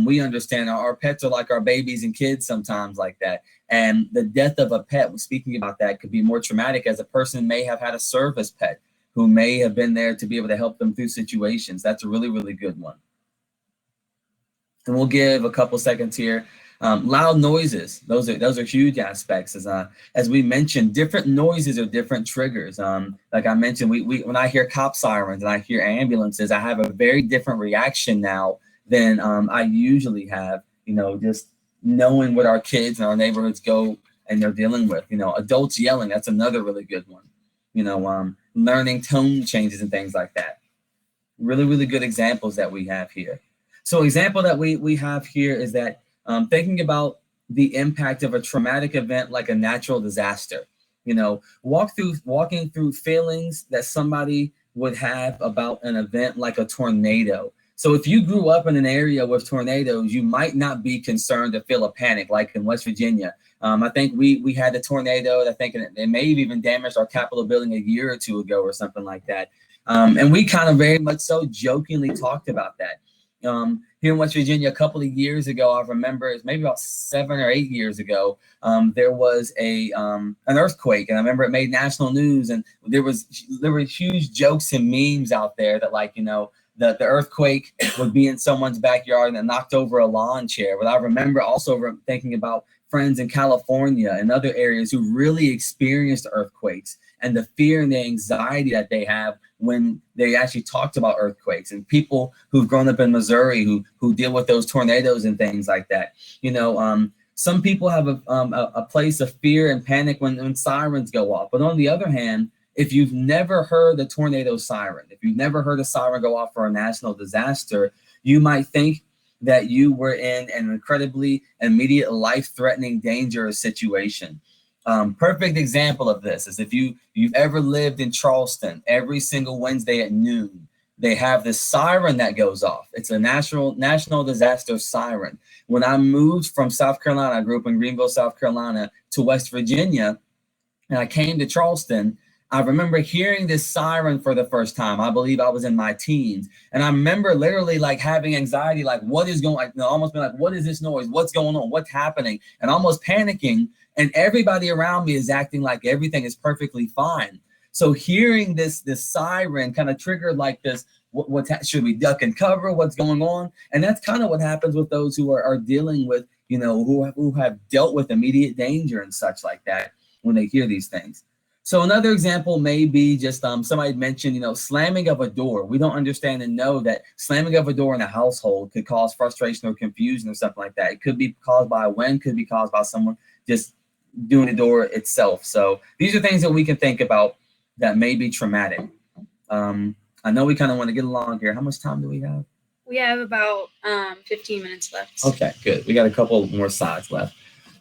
we understand our pets are like our babies and kids sometimes like that. And the death of a pet, speaking about that, could be more traumatic, as a person may have had a service pet who may have been there to be able to help them through situations. That's a really, really good one. And we'll give a couple seconds here. Loud noises, those are huge aspects. As we mentioned, different noises are different triggers. Like I mentioned, when I hear cop sirens and I hear ambulances, I have a very different reaction now than I usually have, just knowing what our kids and our neighborhoods go and they're dealing with. Adults yelling, that's another really good one. Learning tone changes and things like that. Really, really good examples that we have here. So example that we have here is that thinking about the impact of a traumatic event like a natural disaster. Walking through feelings that somebody would have about an event like a tornado. So if you grew up in an area with tornadoes, you might not be concerned to feel a panic like in West Virginia. I think we had a tornado, I think it may have even damaged our Capitol building a year or two ago or something like that. And we kind of very much so jokingly talked about that. Here in West Virginia, a couple of years ago, I remember it's maybe about 7 or 8 years ago, there was an earthquake, and I remember it made national news, and there were huge jokes and memes out there that the earthquake would be in someone's backyard and it knocked over a lawn chair. But I remember also thinking about friends in California and other areas who really experienced earthquakes, and the fear and the anxiety that they have when they actually talked about earthquakes, and people who've grown up in Missouri who deal with those tornadoes and things like that. Some people have a place of fear and panic when sirens go off. But on the other hand, if you've never heard a tornado siren, if you've never heard a siren go off for a national disaster, you might think that you were in an incredibly immediate, life-threatening, dangerous situation. Perfect example of this is if you've ever lived in Charleston, every single Wednesday at noon, they have this siren that goes off. It's a national disaster siren. When I moved from South Carolina, I grew up in Greenville, South Carolina, to West Virginia, and I came to Charleston, I remember hearing this siren for the first time. I believe I was in my teens. And I remember literally like having anxiety, like what is going on? Almost being like, what is this noise? What's going on? What's happening? And almost panicking. And everybody around me is acting like everything is perfectly fine. So hearing this siren kind of triggered like this, should we duck and cover? What's going on? And that's kind of what happens with those who are dealing with, who have dealt with immediate danger and such like that when they hear these things. So another example may be just somebody mentioned, slamming of a door. We don't understand and know that slamming of a door in a household could cause frustration or confusion or something like that. It could be caused by a wind, could be caused by someone just doing the door itself. So these are things that we can think about that may be traumatic. I know we kind of want to get along here. How much time do we have? We have about 15 minutes left. Okay, good. We got a couple more slides left.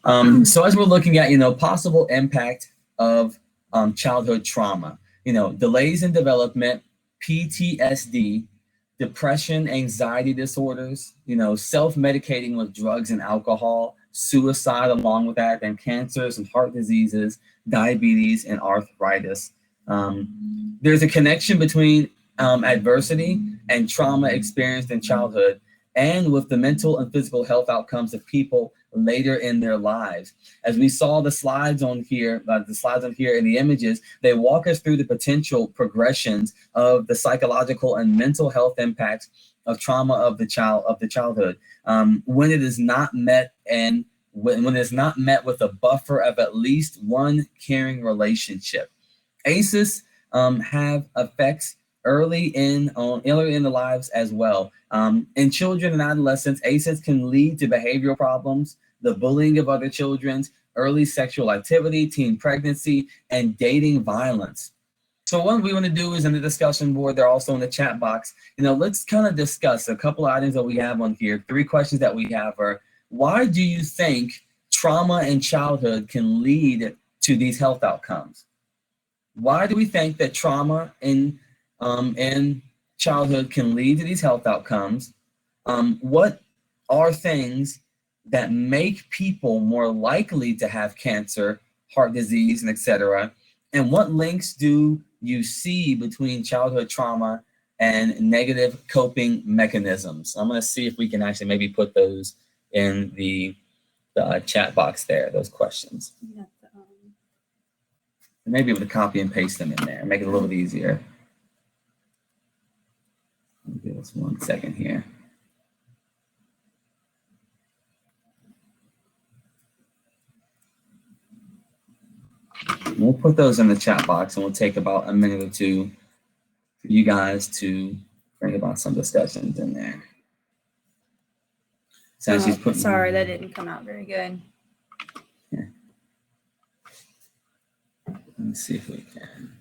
So as we're looking at, possible impact of childhood trauma, delays in development, PTSD, depression, anxiety disorders, self-medicating with drugs and alcohol, suicide along with that, and cancers and heart diseases, diabetes, and arthritis. There's a connection between adversity and trauma experienced in childhood and with the mental and physical health outcomes of people later in their lives. As we saw the slides on here in the images, they walk us through the potential progressions of the psychological and mental health impacts of trauma of the childhood when it is not met when it is not met with a buffer of at least one caring relationship. ACEs have effects early in the lives as well. In children and adolescents, ACEs can lead to behavioral problems, the bullying of other children, early sexual activity, teen pregnancy, and dating violence. So what we want to do is in the discussion board, they're also in the chat box, let's kind of discuss a couple of items that we have on here. 3 questions that we have are, why do you think trauma in childhood can lead to these health outcomes? Why do we think that trauma in childhood can lead to these health outcomes? What are things that make people more likely to have cancer, heart disease, and etc.? And what links do you see between childhood trauma and negative coping mechanisms? I'm going to see if we can actually maybe put those in the chat box there, those questions. Yeah, Maybe able to copy and paste them in there, make it a little bit easier. Give us 1 second here. We'll put those in the chat box and we'll take about a minute or two for you guys to bring about some discussions in there. So she's putting. Sorry, that didn't come out very good. Yeah. Let me see if we can.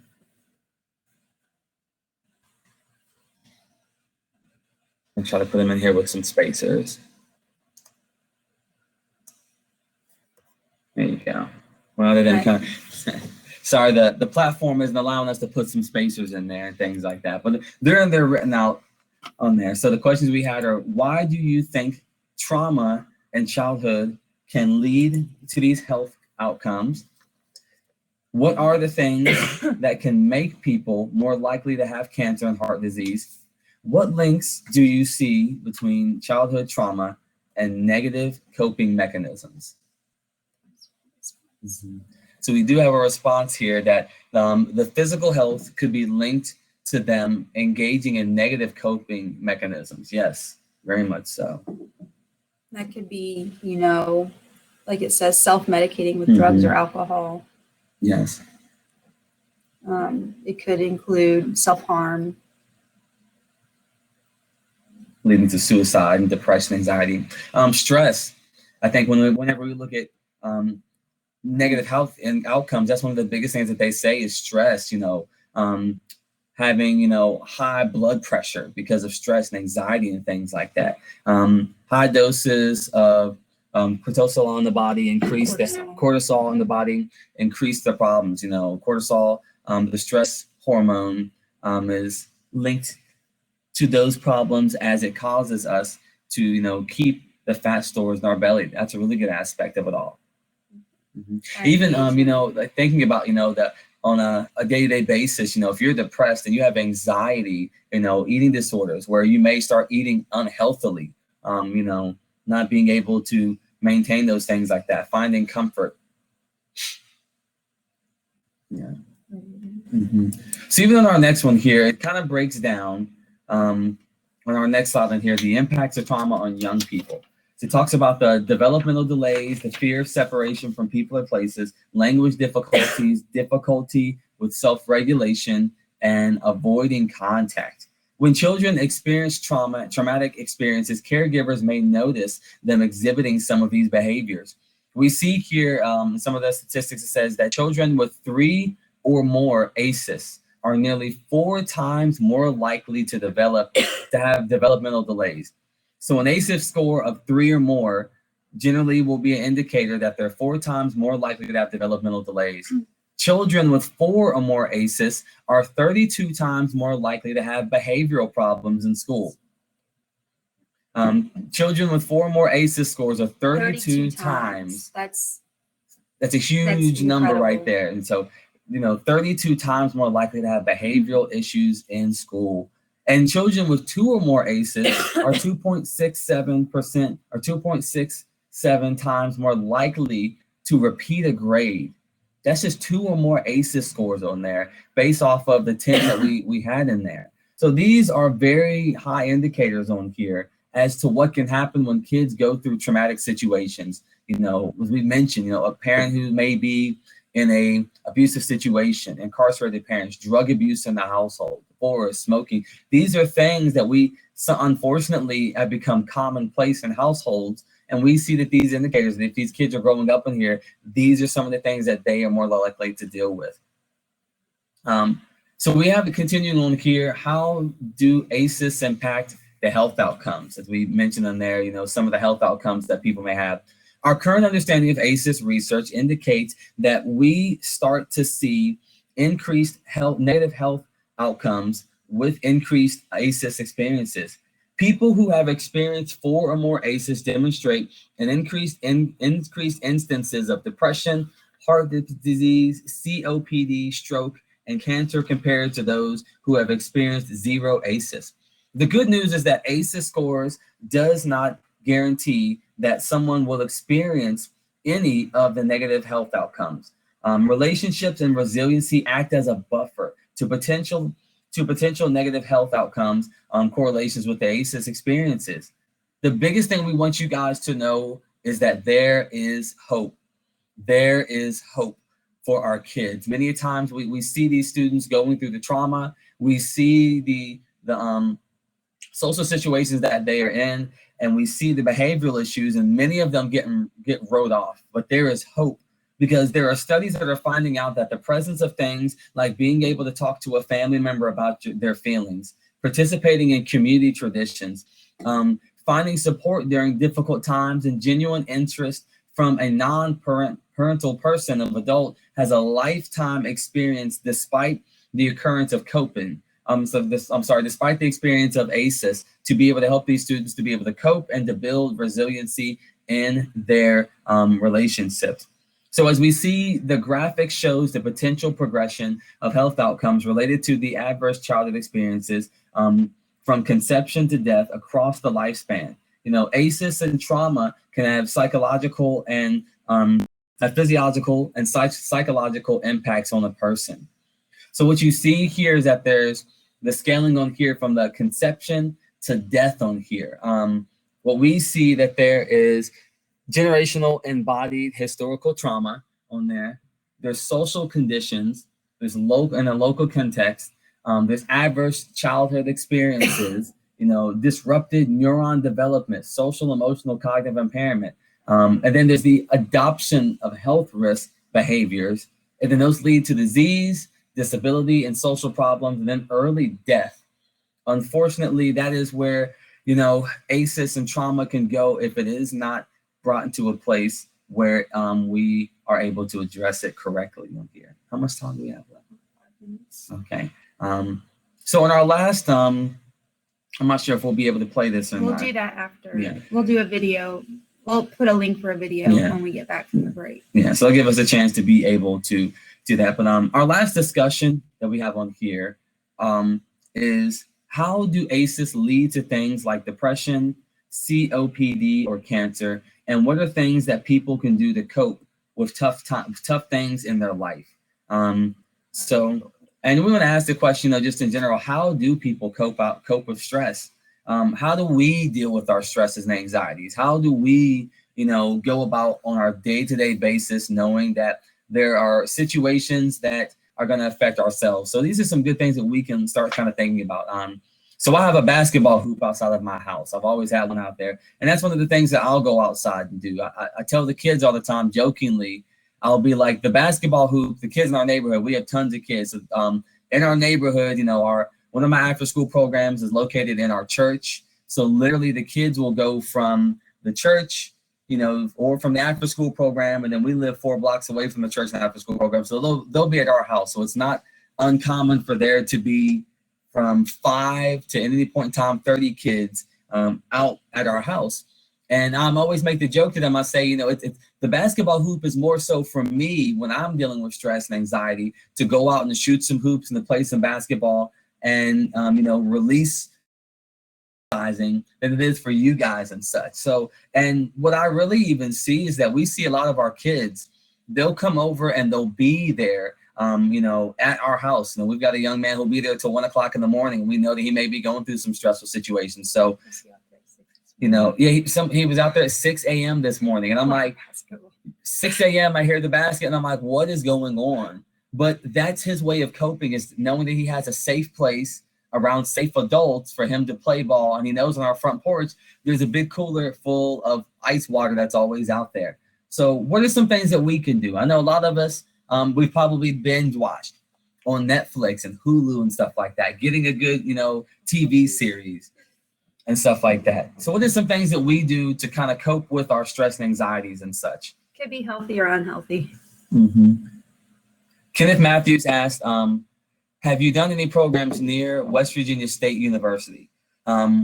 And try to put them in here with some spacers. There you go. Rather than kind of, sorry, the platform isn't allowing us to put some spacers in there and things like that, but they're written out on there. So the questions we had are, why do you think trauma in childhood can lead to these health outcomes? What are the things that can make people more likely to have cancer and heart disease? What links do you see between childhood trauma and negative coping mechanisms? So we do have a response here that the physical health could be linked to them engaging in negative coping mechanisms. Yes, very much so. That could be, like it says, self-medicating with drugs or alcohol. Yes. It could include self-harm. Leading to suicide and depression, anxiety. Stress. I think whenever we look at negative health and outcomes, that's one of the biggest things that they say is stress, having, high blood pressure because of stress and anxiety and things like that. High doses of cortisol in the body increase the cortisol in the body, increase the problems. Cortisol, the stress hormone, is linked to those problems as it causes us to, keep the fat stores in our belly. That's a really good aspect of it all. Mm-hmm. Even, like thinking about, that on a day-to-day basis, if you're depressed and you have anxiety, eating disorders where you may start eating unhealthily, not being able to maintain those things like that, finding comfort. Yeah. Mm-hmm. So even on our next one here, it kind of breaks down on our next slide on here, the impacts of trauma on young people. So it talks about the developmental delays, the fear of separation from people or places, language difficulties, difficulty with self-regulation, and avoiding contact. When children experience traumatic experiences, caregivers may notice them exhibiting some of these behaviors. We see here some of the statistics that says that children with 3 or more ACEs are nearly 4 times more likely to have developmental delays. So an ACEs score of 3 or more generally will be an indicator that they're 4 times more likely to have developmental delays. Children with 4 or more ACEs are 32 times more likely to have behavioral problems in school. Children with 4 or more ACEs scores are 32 times. That's a huge number right there. And so, 32 times more likely to have behavioral issues in school. And children with 2 or more ACEs are 2.67% or 2.67 times more likely to repeat a grade. That's just 2 or more ACEs scores on there based off of the 10 that we had in there. So these are very high indicators on here as to what can happen when kids go through traumatic situations. As we mentioned, a parent who may be in a abusive situation, incarcerated parents, drug abuse in the household, or smoking. These are things that unfortunately have become commonplace in households. And we see that these indicators, that if these kids are growing up in here, these are some of the things that they are more likely to deal with. So we have to continue on here. How do ACEs impact the health outcomes? As we mentioned in there, some of the health outcomes that people may have. Our current understanding of ACEs research indicates that we start to see increased negative health outcomes with increased ACEs experiences. People who have experienced 4 or more ACEs demonstrate an increased instances of depression, heart disease, COPD, stroke, and cancer compared to those who have experienced 0 ACEs. The good news is that ACEs scores does not guarantee that someone will experience any of the negative health outcomes. Relationships and resiliency act as a buffer to potential negative health outcomes, correlations with the ACEs experiences. The biggest thing we want you guys to know is that there is hope. There is hope for our kids. Many times we see these students going through the trauma. We see the social situations that they are in, and we see the behavioral issues, and many of them get wrote off. But there is hope, because there are studies that are finding out that the presence of things like being able to talk to a family member about their feelings, participating in community traditions, finding support during difficult times, and genuine interest from a non-parental person of adult has a lifetime experience despite the occurrence of coping. Despite the experience of ACEs, to be able to help these students to be able to cope and to build resiliency in their relationships. So as we see, the graphic shows the potential progression of health outcomes related to the adverse childhood experiences from conception to death across the lifespan. ACEs and trauma can have psychological and physiological and psychological impacts on a person. So what you see here is that there's the scaling on here from the conception to death on here. What we see that there is generational embodied historical trauma on there. There's social conditions. There's local in a local context. There's adverse childhood experiences. Disrupted neuron development, social, emotional, cognitive impairment. And then there's the adoption of health risk behaviors. And then those lead to disease, disability, and social problems, and then early death. Unfortunately, that is where, ACEs and trauma can go if it is not brought into a place where we are able to address it correctly on here. How much time do we have left? 5 minutes. Okay. So in our last, I'm not sure if we'll be able to play this or not. We'll do that after. Yeah. We'll do a video. We'll put a link for a video when we get back from the break. Yeah, so it'll give us a chance to be able to do that. But our last discussion that we have on here is how do ACEs lead to things like depression, COPD, or cancer? And what are things that people can do to cope with tough things in their life? And we want to ask the question, just in general, how do people cope with stress? How do we deal with our stresses and anxieties? How do we, go about on our day-to-day basis, knowing that there are situations that are going to affect ourselves? So these are some good things that we can start kind of thinking about. So I have a basketball hoop outside of my house. I've always had one out there. And that's one of the things that I'll go outside and do. I tell the kids all the time, jokingly, I'll be like, the basketball hoop, the kids in our neighborhood, we have tons of kids. In our neighborhood, one of my after-school programs is located in our church. So literally the kids will go from the church, or from the after-school program, and then we live 4 blocks away from the church and after-school program. So they'll be at our house. So it's not uncommon for there to be from 5 to at any point in time, 30 kids out at our house. And I'm always make the joke to them. I say, the basketball hoop is more so for me when I'm dealing with stress and anxiety to go out and to shoot some hoops and to play some basketball and, release than it is for you guys and such. So, and what I really even see is that we see a lot of our kids, they'll come over and they'll be there, at our house. We've got a young man who'll be there till 1 o'clock in the morning. We know that he may be going through some stressful situations. So, he was out there at 6 a.m. this morning, and I'm like, 6 a.m. I hear the basket, and I'm like, what is going on? But that's his way of coping, is knowing that he has a safe place around safe adults for him to play ball. And he knows on our front porch, there's a big cooler full of ice water that's always out there. So what are some things that we can do? I know a lot of us, we've probably binge watched on Netflix and Hulu and stuff like that, getting a good, TV series and stuff like that. So what are some things that we do to kind of cope with our stress and anxieties and such? Could be healthy or unhealthy. Mm-hmm. Kenneth Matthews asked, have you done any programs near West Virginia State University?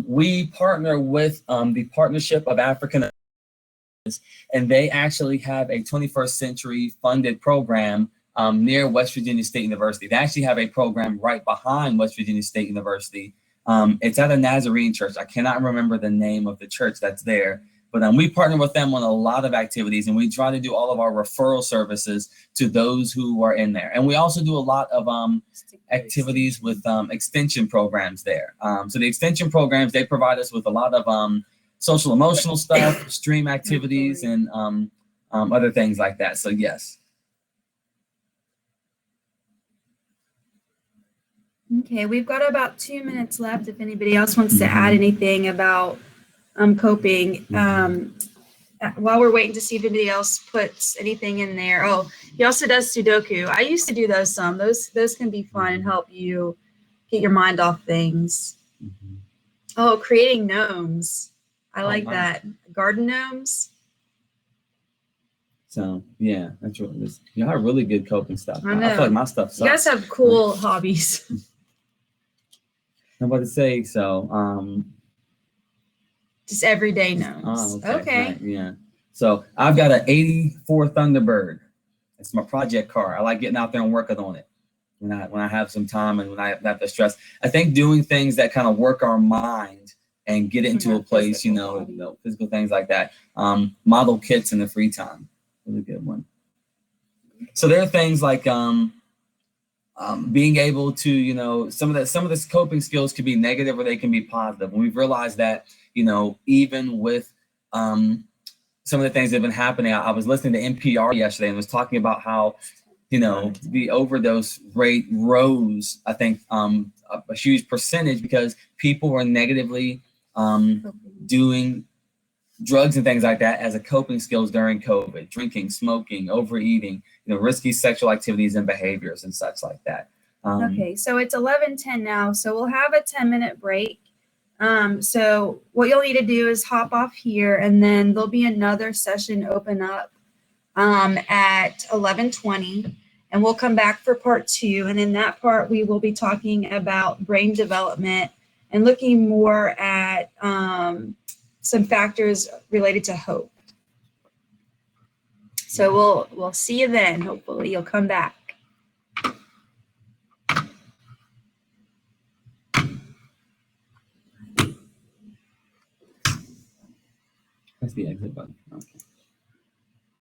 We partner with the Partnership of African Americans, and they actually have a 21st century funded program near West Virginia State University. They actually have a program right behind West Virginia State University. It's at a Nazarene church. I cannot remember the name of the church that's there, but we partner with them on a lot of activities, and we try to do all of our referral services to those who are in there. And we also do a lot of activities with extension programs there. So the extension programs, they provide us with a lot of social emotional stuff, stream activities, and other things like that. So yes. Okay, we've got about 2 minutes left. If anybody else wants to add anything about coping, while we're waiting to see if anybody else puts anything in there. Oh, he also does Sudoku. I used to do those some. Those can be fun and help you get your mind off things. Mm-hmm. Oh, creating gnomes. I like that. Garden gnomes. So yeah, that's what it is. You have really good coping stuff. I know. I feel like my stuff sucks. You guys have cool hobbies. Nobody say so. Just everyday gnomes. Oh, okay. Right, yeah. So I've got an 84 Thunderbird. It's my project car. I like getting out there and working on it when I have some time and when I have the stress. I think doing things that kind of work our mind and get it into a place, physical things like that. Model kits in the free time. Really good one. So there are things like being able to, some of this coping skills can be negative or they can be positive. And we've realized that, even with some of the things that have been happening. I was listening to NPR yesterday and was talking about how, the overdose rate rose, I think, a huge percentage because people were negatively doing drugs and things like that as a coping skills during COVID, drinking, smoking, overeating, risky sexual activities and behaviors and such like that. Okay, so it's 11:10 now, so we'll have a 10-minute break. So what you'll need to do is hop off here, and then there'll be another session open up at 11:20, and we'll come back for part 2. And in that part, we will be talking about brain development and looking more at some factors related to hope. So we'll see you then. Hopefully you'll come back. That's the exit button. Okay.